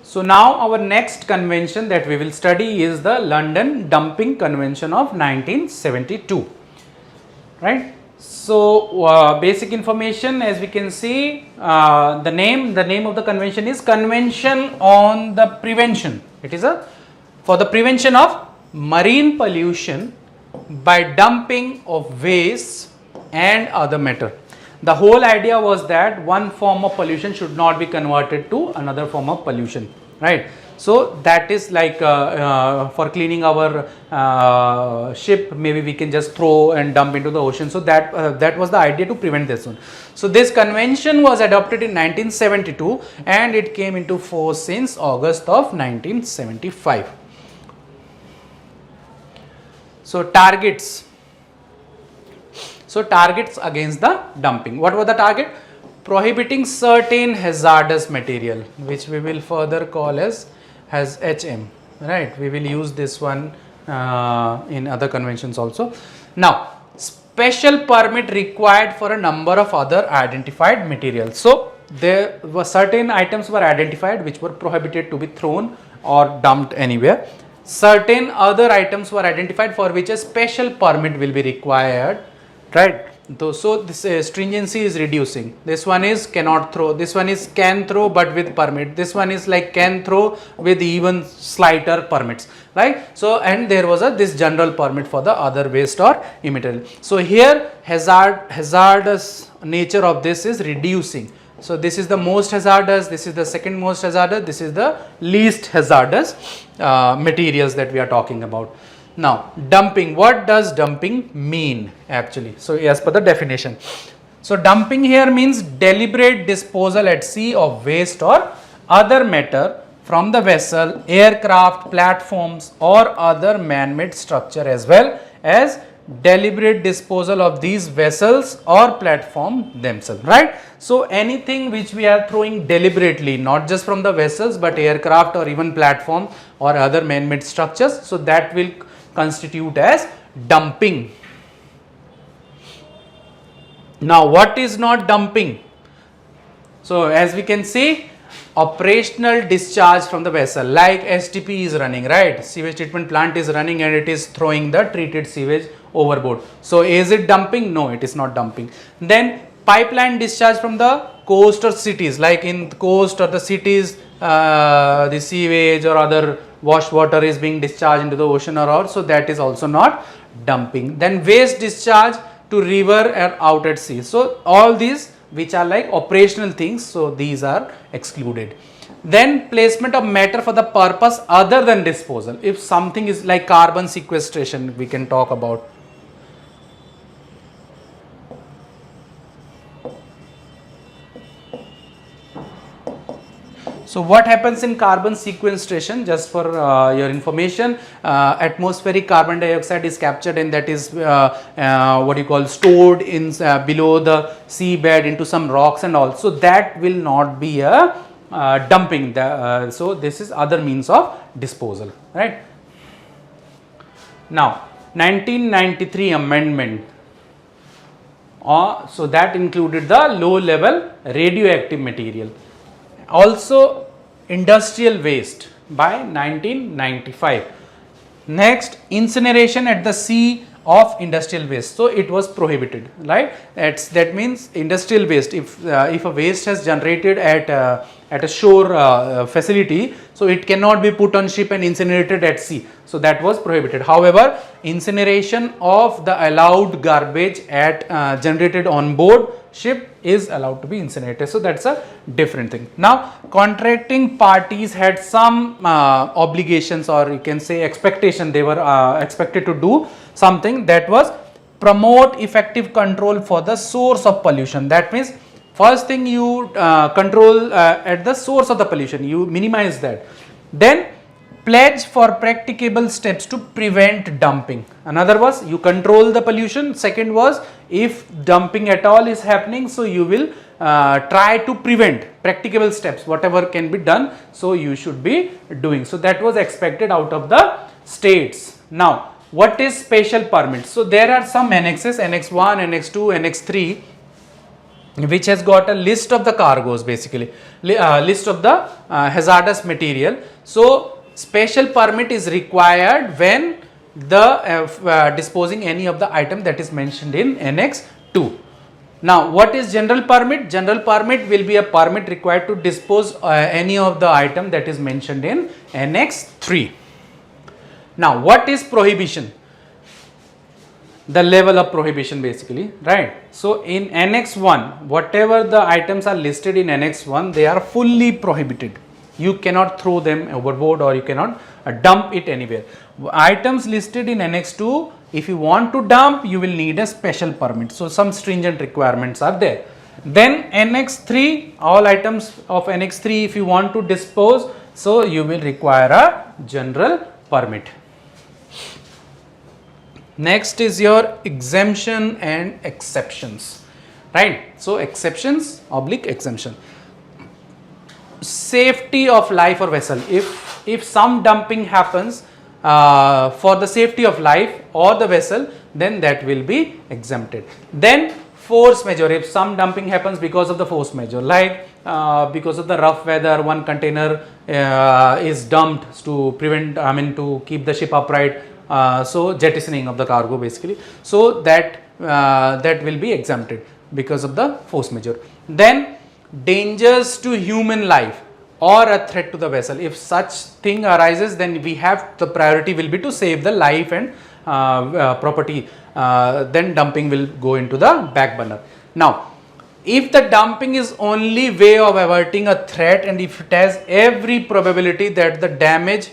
So now our next convention that we will study is the London Dumping Convention of 1972, right. So basic information, as we can see, the name of the convention is Convention on the Prevention. It is for the prevention of marine pollution by dumping of waste and other matter. The whole idea was that one form of pollution should not be converted to another form of pollution, right. So that is like for cleaning our ship, maybe we can just throw and dump into the ocean. So that was the idea to prevent this one. So this convention was adopted in 1972 and it came into force since August of 1975. So targets. So targets against the dumping. What was the target? Prohibiting certain hazardous material, which we will further call as HM, right. We will use this one in other conventions also. Now, special permit required for a number of other identified materials. So there were certain items were identified which were prohibited to be thrown or dumped anywhere. Certain other items were identified for which a special permit will be required, right. So this stringency is reducing. This one is cannot throw, this one is can throw but with permit, this one is like can throw with even slighter permits, right. So and there was this general permit for the other waste or immaterial. So here hazardous nature of this is reducing. So this is the most hazardous, this is the second most hazardous, this is the least hazardous materials that we are talking about. Now dumping, what does dumping mean actually? So as per the definition, so dumping here means deliberate disposal at sea of waste or other matter from the vessel, aircraft, platforms or other man-made structure, as well as deliberate disposal of these vessels or platform themselves, right. So anything which we are throwing deliberately, not just from the vessels but aircraft or even platform or other man-made structures, so that will constitute as dumping. Now what is not dumping? So as we can see, operational discharge from the vessel, like STP is running, right, sewage treatment plant is running and it is throwing the treated sewage overboard. So is it dumping? No, it is not dumping. Then pipeline discharge from the coast or cities, like in the coast or the cities, the sewage or other wash water is being discharged into the ocean or out, so that is also not dumping. Then waste discharge to river or out at sea. So all these which are like operational things, so these are excluded. Then placement of matter for the purpose other than disposal. If something is like carbon sequestration, we can talk about. So what happens in carbon sequestration, just for your information, atmospheric carbon dioxide is captured and that is what you call stored in below the seabed into some rocks and all. So that will not be a dumping. So this is other means of disposal, right. Now 1993 amendment. So that included the low level radioactive material. Also industrial waste by 1995. Next, incineration at the sea of industrial waste. So it was prohibited, right. That means industrial waste, if a waste has generated at a shore facility, so it cannot be put on ship and incinerated at sea. So that was prohibited. However, incineration of the allowed garbage at generated on board ship is allowed to be incinerated. So that's a different thing. Now contracting parties had some obligations, or you can say expectation. They were expected to do something, that was promote effective control for the source of pollution. That means first thing you control at the source of the pollution, you minimize that. Then pledge for practicable steps to prevent dumping. Another was you control the pollution. Second was if dumping at all is happening, so you will try to prevent, practicable steps, whatever can be done, so you should be doing. So that was expected out of the states. Now what is special permit? So there are some annexes, annex 1, annex 2, annex 3. which has got a list of the cargoes, basically list of the hazardous material. So special permit is required when the disposing any of the item that is mentioned in Annex 2. Now what is general permit? General permit will be a permit required to dispose any of the item that is mentioned in Annex 3. Now what is prohibition? The level of prohibition, basically, right? So in Annex 1, whatever the items are listed in Annex 1, they are fully prohibited. You cannot throw them overboard, or you cannot dump it anywhere. Items listed in Annex 2, if you want to dump, you will need a special permit. So some stringent requirements are there. Then Annex 3, all items of Annex 3, if you want to dispose, so you will require a general permit. Next is your exemption and exceptions, right? So exceptions / exemption. Safety of life or vessel. If some dumping happens for the safety of life or the vessel, then that will be exempted. Then force majeure. If some dumping happens because of the force majeure, like because of the rough weather, one container is dumped to prevent, to keep the ship upright. So jettisoning of the cargo, basically, so that that will be exempted because of the force majeure. Then dangers to human life or a threat to the vessel. If such thing arises, then we have the priority will be to save the life and property. Then dumping will go into the back burner. Now if the dumping is only way of averting a threat, and if it has every probability that the damage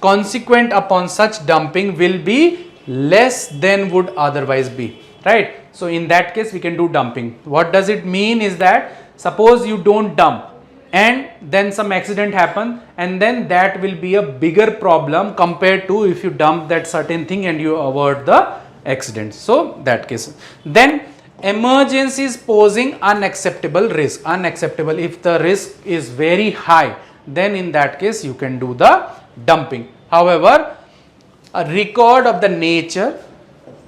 consequent upon such dumping will be less than would otherwise be, right? So in that case we can do dumping. What does it mean is that suppose you don't dump and then some accident happen, and then that will be a bigger problem compared to if you dump that certain thing and you avert the accident. So that case. Then emergencies posing unacceptable risk. Unacceptable, if the risk is very high, then in that case you can do the dumping. However, a record of the nature,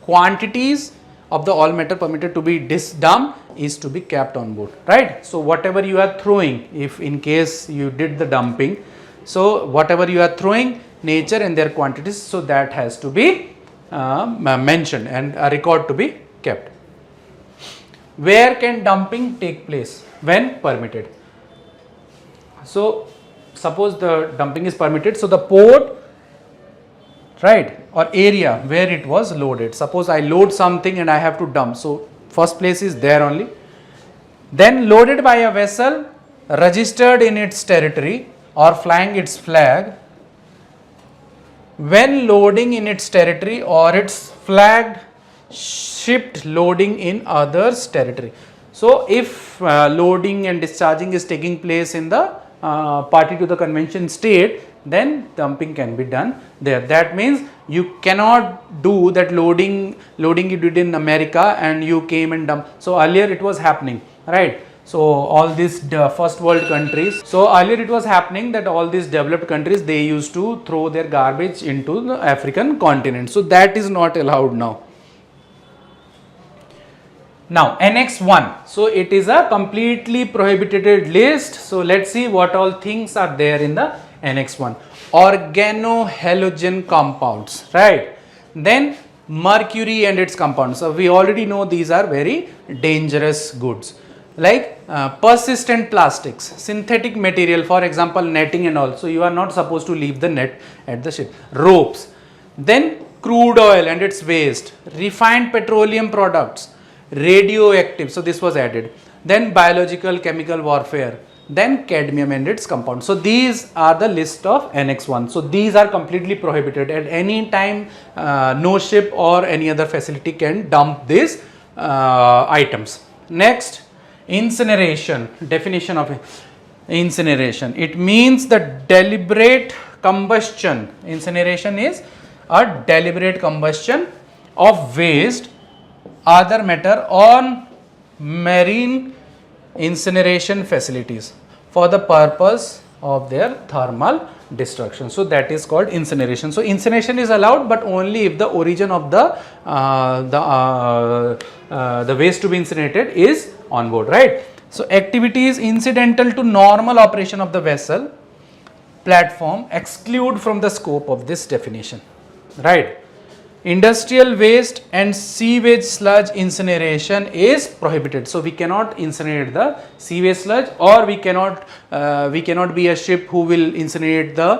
quantities of the all matter permitted to be dumped is to be kept on board, right? So whatever you are throwing, if in case you did the dumping, so whatever you are throwing, nature and their quantities, so that has to be mentioned and a record to be kept. Where can dumping take place? When permitted. So suppose the dumping is permitted, so the port, right, or area where it was loaded. Suppose I load something and I have to dump, so first place is there only. Then loaded by a vessel registered in its territory or flying its flag. When loading in its territory or its flagged shipped loading in others territory. So if loading and discharging is taking place in the party to the convention state, then dumping can be done there. That means you cannot do that loading you did in America and you came and dumped. So earlier it was happening, right? So all these first world countries, so earlier it was happening that all these developed countries, they used to throw their garbage into the African continent. So that is not allowed now. Now Annex 1, so it is a completely prohibited list. So let's see what all things are there in the Annex 1. Organohalogen compounds, right? Then mercury and its compounds. So we already know these are very dangerous goods, like persistent plastics, synthetic material, for example netting and all. So you are not supposed to leave the net at the ship. Ropes, then crude oil and its waste, refined petroleum products, radioactive, so this was added, then biological chemical warfare, then cadmium and its compounds. So these are the list of Annex 1. So these are completely prohibited. At any time no ship or any other facility can dump these items. Next, incineration. Definition of incineration: it means the deliberate combustion. Incineration is a deliberate combustion of waste, other matter on marine incineration facilities for the purpose of their thermal destruction. So that is called incineration. So incineration is allowed, but only if the origin of the waste to be incinerated is on board, right? So activity is incidental to normal operation of the vessel platform exclude from the scope of this definition, right? Industrial waste and sewage sludge incineration is prohibited. So we cannot incinerate the sewage sludge, or we cannot be a ship who will incinerate the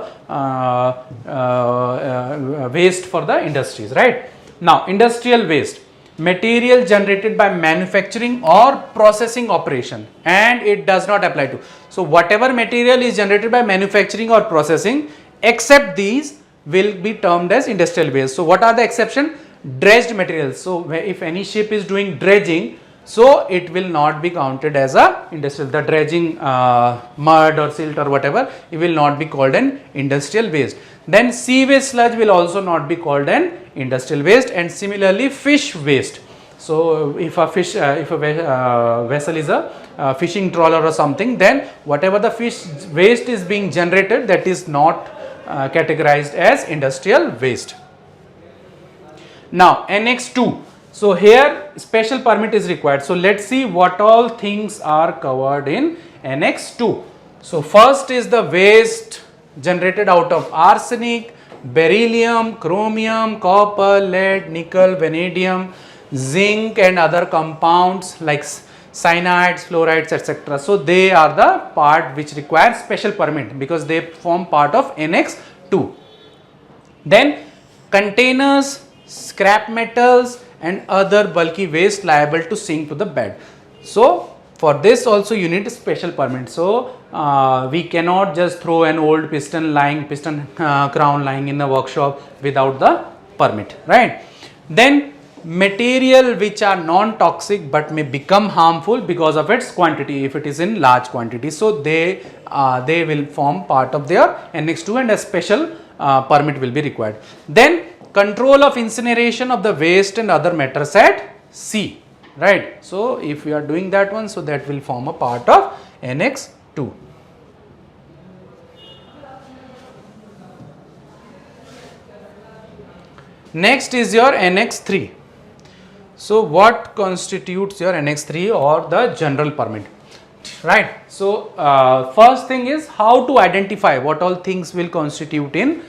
waste for the industries, right? Now industrial waste, material generated by manufacturing or processing operation, and it does not apply to. So whatever material is generated by manufacturing or processing except these will be termed as industrial waste. So what are the exception? Dredged materials. So if any ship is doing dredging, so it will not be counted as a industrial. The dredging mud or silt or whatever, it will not be called an industrial waste. Then sewage sludge will also not be called an industrial waste, and similarly fish waste. So if a vessel is a fishing trawler or something, then whatever the fish waste is being generated, that is not categorized as industrial waste. Now Annex 2. So here special permit is required. So let's see what all things are covered in Annex 2. So first is the waste generated out of arsenic, beryllium, chromium, copper, lead, nickel, vanadium, zinc and other compounds like cyanides, fluorides, etc. So they are the part which requires special permit because they form part of Annex 2. Then containers, scrap metals and other bulky waste liable to sink to the bed. So for this also you need a special permit. So we cannot just throw an old piston crown lying in the workshop without the permit, right? Then material which are non-toxic but may become harmful because of its quantity, if it is in large quantity. So they will form part of their Annex 2 and a special permit will be required. Then control of incineration of the waste and other matters at sea, right? So if we are doing that one, so that will form a part of Annex 2. Next is your Annex 3. So what constitutes your Annex 3 or the general permit, right? So first thing is how to identify what all things will constitute in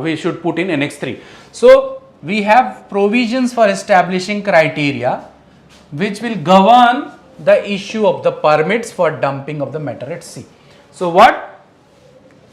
we should put in Annex 3. So we have provisions for establishing criteria which will govern the issue of the permits for dumping of the matter at sea. So what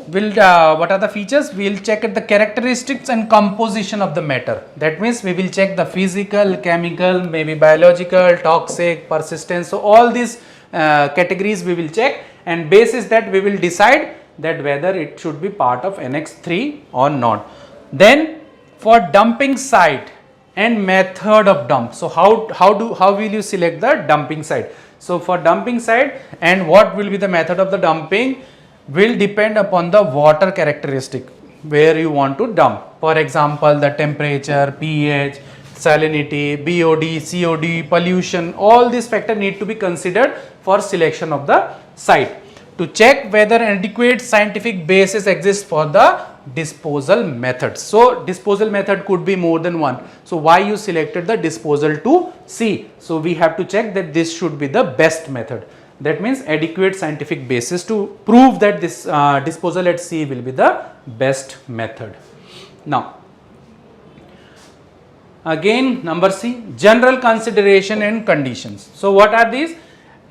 are the features? We will check at the characteristics and composition of the matter. That means we will check the physical, chemical, maybe biological, toxic, persistent. So all these categories we will check, and basis that we will decide that whether it should be part of Annex 3 or not. Then for dumping site and method of dump. So how will you select the dumping site? So for dumping site and what will be the method of the dumping will depend upon the water characteristic where you want to dump. For example, the temperature, pH, salinity, BOD, COD, pollution, all these factors need to be considered for selection of the site. To check whether adequate scientific basis exists for the disposal method. So disposal method could be more than one. So why you selected the disposal to sea? So we have to check that this should be the best method. That means adequate scientific basis to prove that this disposal at sea will be the best method. Now again number C, general consideration and conditions. So what are these?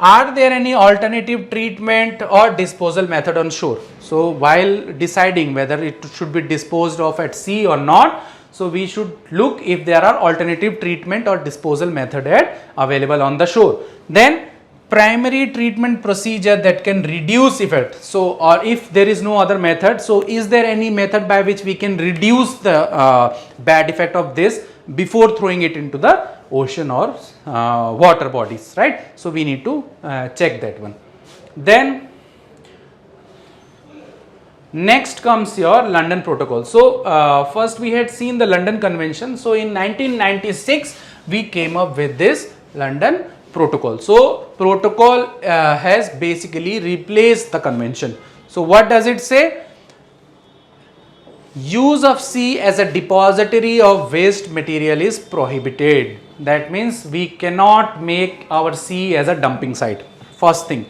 Are there any alternative treatment or disposal method on shore? So while deciding whether it should be disposed of at sea or not, so we should look if there are alternative treatment or disposal method available on the shore. Then primary treatment procedure that can reduce effect. So or if there is no other method, so is there any method by which we can reduce the bad effect of this before throwing it into the ocean or water bodies, right? So we need to check that one. Then next comes your London Protocol. So first we had seen the London Convention. So in 1996 we came up with this London Protocol. So protocol has basically replaced the convention. So what does it say? Use of sea as a depository of waste material is prohibited. That means we cannot make our sea as a dumping site. First thing.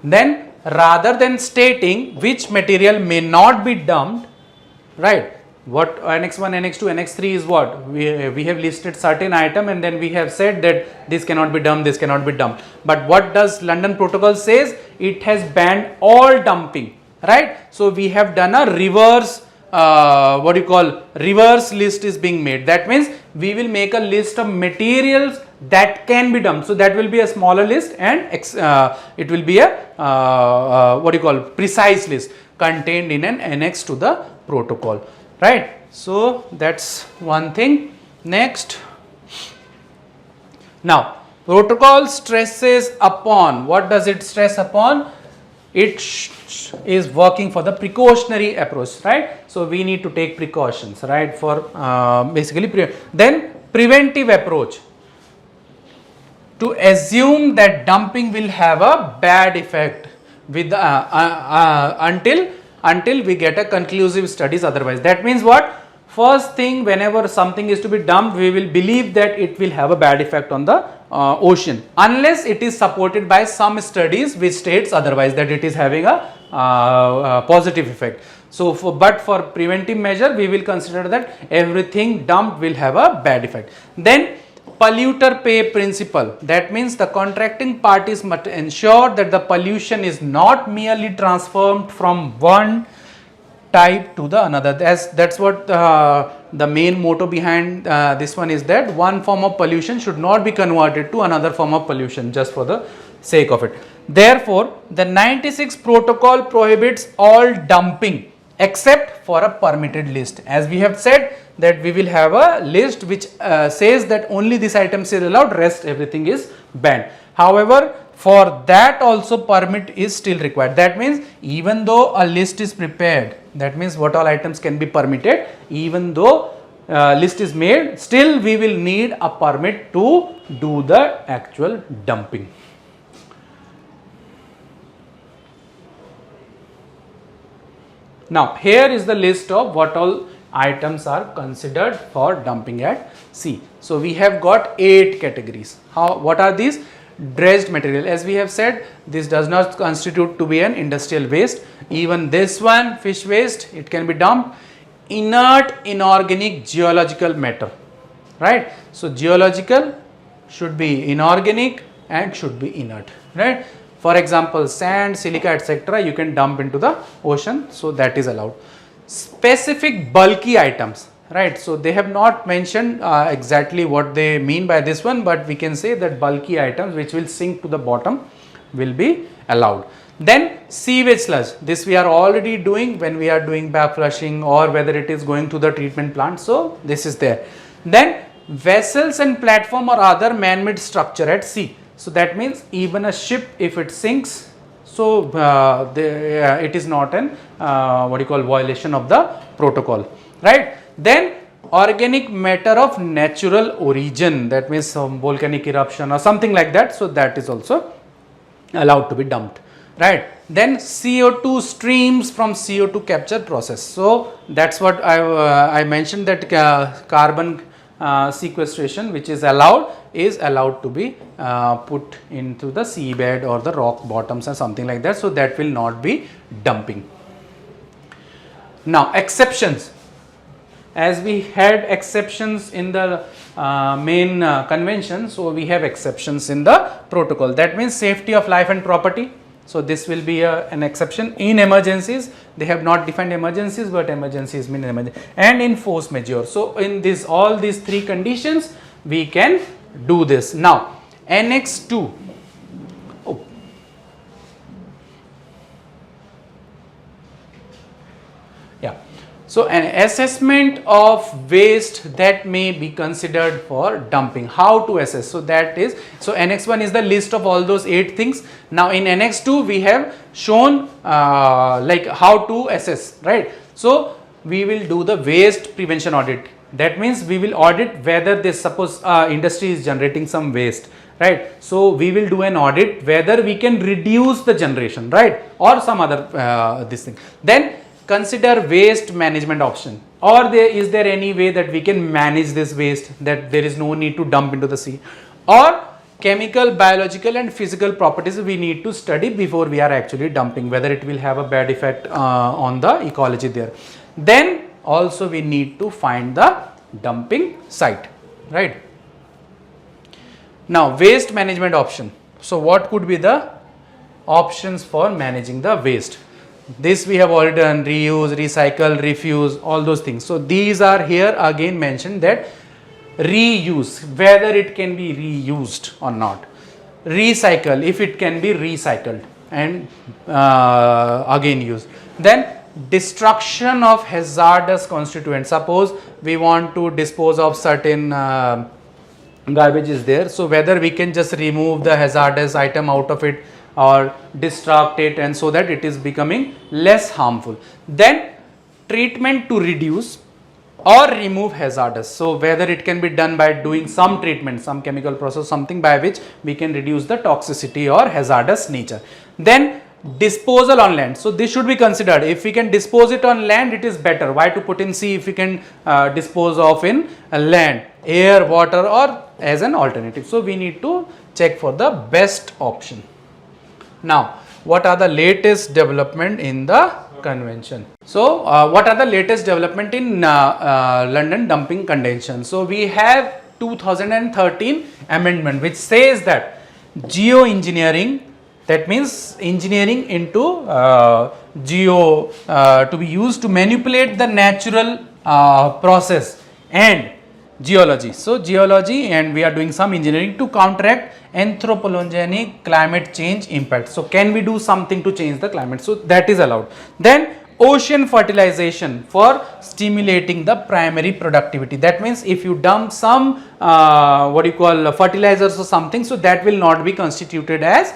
Then rather than stating which material may not be dumped, right? What Annex 1, Annex 2, Annex 3 is what? We have listed certain item and then we have said that this cannot be dumped, this cannot be dumped. But what does London Protocol says? It has banned all dumping, right? So we have done a reverse, reverse list is being made. That means we will make a list of materials that can be dumped. So that will be a smaller list and it will be a precise list contained in an annex to the protocol, right? So that's one thing. Next, now protocol stresses upon, what does it stress upon? It is working for the precautionary approach, right? So we need to take precautions, right, for basically then preventive approach, to assume that dumping will have a bad effect with until we get a conclusive studies otherwise. That means what? First thing, whenever something is to be dumped, we will believe that it will have a bad effect on the ocean, unless it is supported by some studies which states otherwise, that it is having a positive effect. So but for preventive measure, we will consider that everything dumped will have a bad effect. Then polluter pay principle, that means the contracting parties must ensure that the pollution is not merely transformed from one type to the another. That's what the main motto behind this one is, that one form of pollution should not be converted to another form of pollution just for the sake of it. Therefore, the 96 protocol prohibits all dumping except for a permitted list. As we have said that we will have a list which says that only this item is allowed, rest everything is banned. However, for that also permit is still required. That means even though a list is prepared, that means what all items can be permitted, even though list is made, still we will need a permit to do the actual dumping. Now here is the list of what all items are considered for dumping at sea. So we have got 8 categories. What are these? Dredged material. As we have said, this does not constitute to be an industrial waste. Even this one, fish waste, it can be dumped. Inert inorganic geological matter, right? So geological should be inorganic and should be inert, right? For example, sand, silica, etc. you can dump into the ocean, so that is allowed. Specific bulky items, right? So they have not mentioned exactly what they mean by this one, but we can say that bulky items which will sink to the bottom will be allowed. Then sewage sludge, this we are already doing when we are doing back flushing or whether it is going to the treatment plant, so this is there. Then vessels and platform or other man-made structure at sea. So that means even a ship, if it sinks, so it is not an violation of the protocol, right? Then organic matter of natural origin, that means some volcanic eruption or something like that, so that is also allowed to be dumped, right? Then CO2 streams from CO2 capture process. So that's what I mentioned, that carbon sequestration which is allowed to be put into the seabed or the rock bottoms or something like that, so that will not be dumping. Now exceptions, as we had exceptions in the main convention, so we have exceptions in the protocol. That means safety of life and property, so this will be an exception. In emergencies, they have not defined emergencies, but emergencies mean emergency, and in force majeure. So in this, all these 3 conditions we can do this. Now Annex 2. So an assessment of waste that may be considered for dumping. How to assess? So that is, so Annex 1 is the list of all those 8 things. Now in Annex 2 we have shown like how to assess, right? So we will do the waste prevention audit. That means we will audit whether this, suppose industry is generating some waste, right? So we will do an audit whether we can reduce the generation, right, or some other this thing. Then consider waste management option, or is there any way that we can manage this waste, that there is no need to dump into the sea, or chemical, biological and physical properties we need to study before we are actually dumping, whether it will have a bad effect on the ecology there. Then also we need to find the dumping site, right? Now waste management option. So what could be the options for managing the waste? This we have already done: reuse, recycle, refuse, all those things. So these are here again mentioned, that reuse, whether it can be reused or not, recycle, if it can be recycled and again used. Then destruction of hazardous constituents. Suppose we want to dispose of certain garbage is there, so whether we can just remove the hazardous item out of it or destruct it, and so that it is becoming less harmful. Then treatment to reduce or remove hazardous. So whether it can be done by doing some treatment, some chemical process, something by which we can reduce the toxicity or hazardous nature. Then disposal on land. So this should be considered. If we can dispose it on land, it is better. Why to put in sea if we can dispose of in land, air, water, or as an alternative? So we need to check for the best option. Now what are the latest development in the convention? So what are the latest development in London Dumping Convention? So we have 2013 amendment which says that geoengineering, that means engineering into to be used to manipulate the natural process, and geology. So geology, and we are doing some engineering to counteract anthropogenic climate change impact. So can we do something to change the climate? So that is allowed. Then ocean fertilization for stimulating the primary productivity. That means if you dump some what you call fertilizers or something, so that will not be constituted as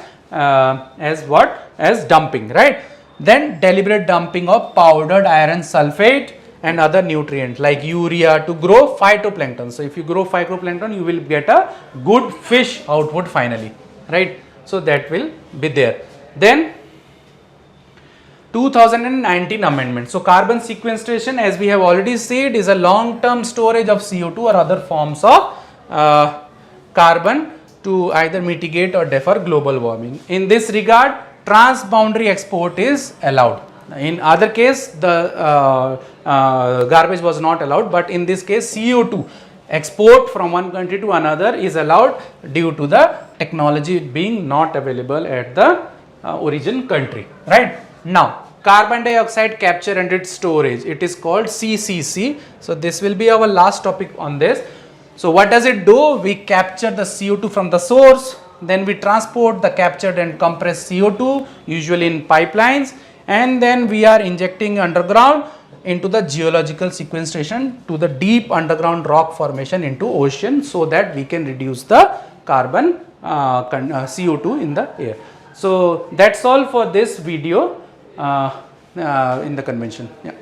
dumping, right? Then deliberate dumping of powdered iron sulfate and other nutrients like urea to grow phytoplankton. So if you grow phytoplankton, you will get a good fish output finally, right? So that will be there. Then 2019 amendment. So carbon sequestration, as we have already said, is a long-term storage of CO2 or other forms of carbon to either mitigate or defer global warming. In this regard, transboundary export is allowed. In other case, the garbage was not allowed, but in this case CO2 export from one country to another is allowed due to the technology being not available at the origin country, right? Now carbon dioxide capture and its storage, it is called CCC. So this will be our last topic on this. So what does it do? We capture the CO2 from the source, then we transport the captured and compressed CO2 usually in pipelines, and then we are injecting underground into the geological sequestration to the deep underground rock formation into ocean, so that we can reduce the carbon CO2 in the air. So that's all for this video in the convention. Yeah.